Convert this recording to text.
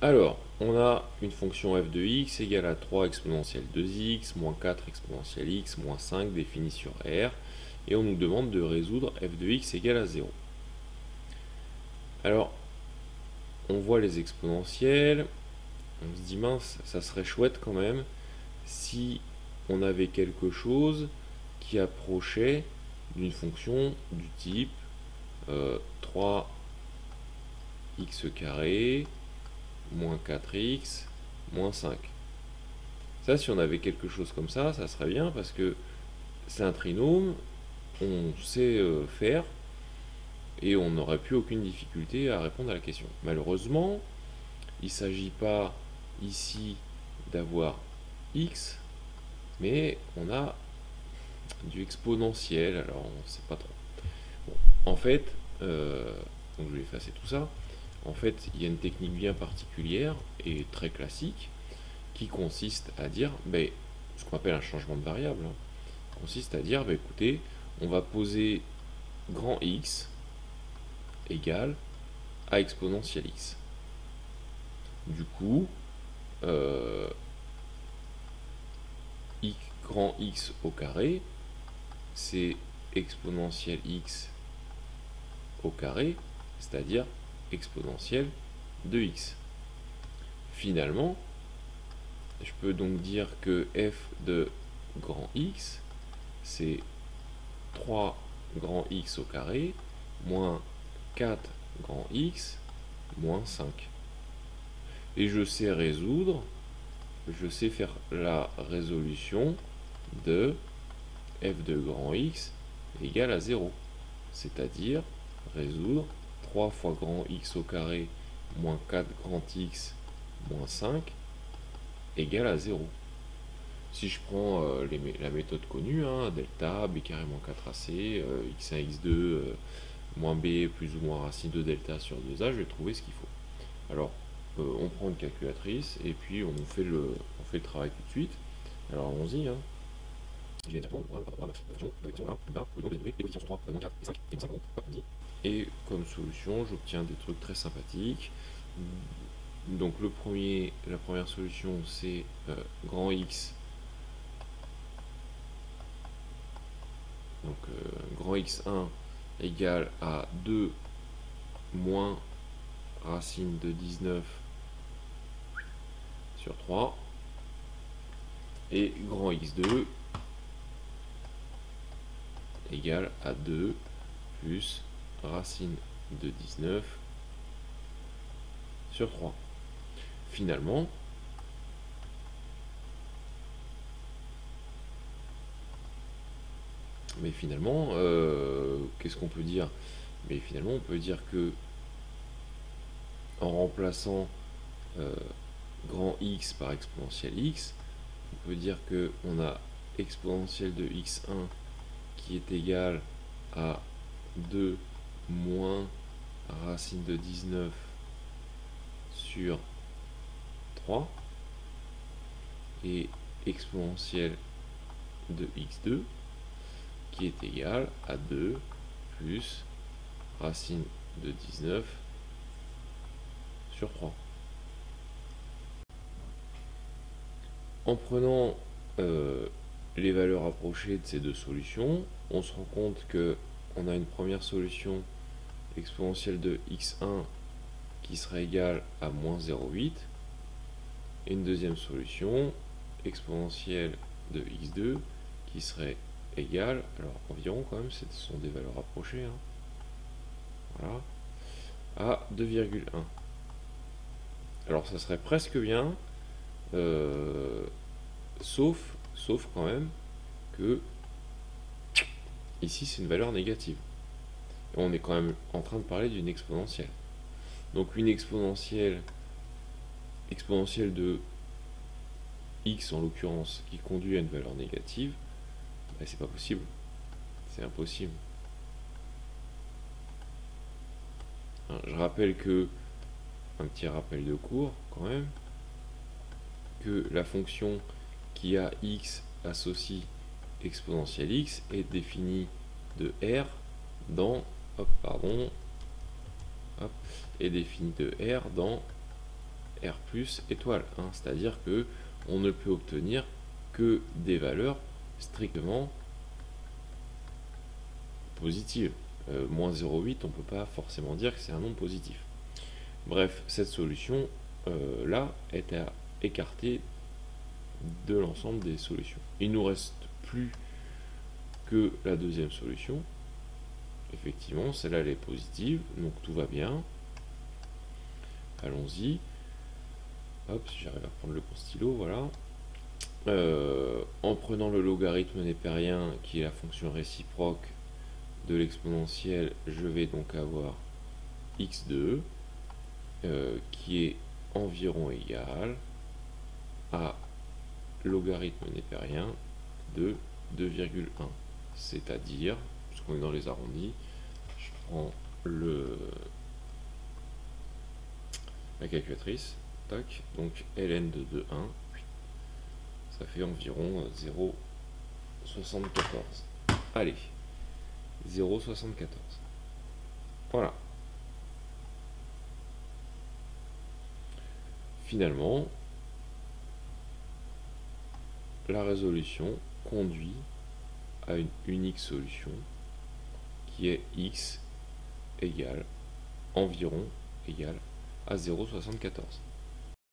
Alors, on a une fonction f de x égale à 3 exponentielle 2x, moins 4 exponentielle x, moins 5 définie sur R, et on nous demande de résoudre f de x égale à 0. Alors, on voit les exponentielles, on se dit mince, ça serait chouette quand même si on avait quelque chose qui approchait d'une fonction du type 3x carré moins 4x moins 5. Ça, si on avait quelque chose comme ça serait bien parce que c'est un trinôme, on sait faire et on n'aurait plus aucune difficulté à répondre à la question. Malheureusement, il ne s'agit pas ici d'avoir x, mais on a du exponentiel, alors on ne sait pas trop. Bon, en fait, donc je vais effacer tout ça. En fait, il y a une technique bien particulière et très classique qui consiste à dire, ce qu'on appelle un changement de variable, consiste à dire, écoutez, on va poser grand X égale à exponentielle X. Du coup, grand X au carré, c'est exponentielle X au carré, c'est-à-dire exponentielle de X. Finalement, je peux donc dire que f de grand X, c'est 3 grand X au carré moins 4 grand X moins 5. Et je sais résoudre, je sais faire la résolution de f de grand X égale à 0. C'est-à-dire résoudre 3 fois grand X au carré moins 4 grand X moins 5 égale à 0. Si je prends la méthode connue, delta, b carré moins 4ac, x1, x2, moins b plus ou moins racine de delta sur 2a, je vais trouver ce qu'il faut. Alors, on prend une calculatrice et puis on fait le travail tout de suite. Alors allons-y. Et comme solution, j'obtiens des trucs très sympathiques. Donc la première solution, c'est grand X. Donc grand X1 égale à 2 moins racine de 19 sur 3. Et grand X2 égale à 2 plus racine de 19 sur 3. Finalement, qu'est-ce qu'on peut dire? Mais finalement, on peut dire que en remplaçant grand X par exponentielle X, on peut dire que on a exponentielle de X1 qui est égal à 2 moins racine de 19 sur 3 et exponentielle de x2 qui est égal à 2 plus racine de 19 sur 3. En prenant les valeurs approchées de ces deux solutions, on se rend compte que on a une première solution exponentielle de x1 qui serait égale à moins 0,8 et une deuxième solution exponentielle de x2 qui serait égale, alors environ quand même, ce sont des valeurs approchées, voilà, à 2,1. Alors ça serait presque bien, sauf quand même que ici c'est une valeur négative. Et on est quand même en train de parler d'une exponentielle. Donc une exponentielle de x en l'occurrence qui conduit à une valeur négative, c'est pas possible. C'est impossible. Je rappelle que, un petit rappel de cours quand même, que la fonction qui a x associe exponentielle x est définie de r dans, est définie de r dans R plus étoile, hein, c'est-à-dire que on ne peut obtenir que des valeurs strictement positives. Moins 0,8, on ne peut pas forcément dire que c'est un nombre positif. Bref, cette solution là est à écarter de l'ensemble des solutions. Il ne nous reste plus que la deuxième solution. Effectivement, celle-là elle est positive, donc tout va bien. Allons-y. Hop, si j'arrive à prendre le bon stylo, voilà. En prenant le logarithme népérien, qui est la fonction réciproque de l'exponentielle, je vais donc avoir x de e, qui est environ égal à logarithme népérien de 2,1. C'est-à-dire, puisqu'on est dans les arrondis, je prends la calculatrice, tac, donc ln de 2,1, ça fait environ 0,74. Allez, 0,74. Voilà. Finalement, la résolution conduit à une unique solution qui est x égale environ égale à 0,74.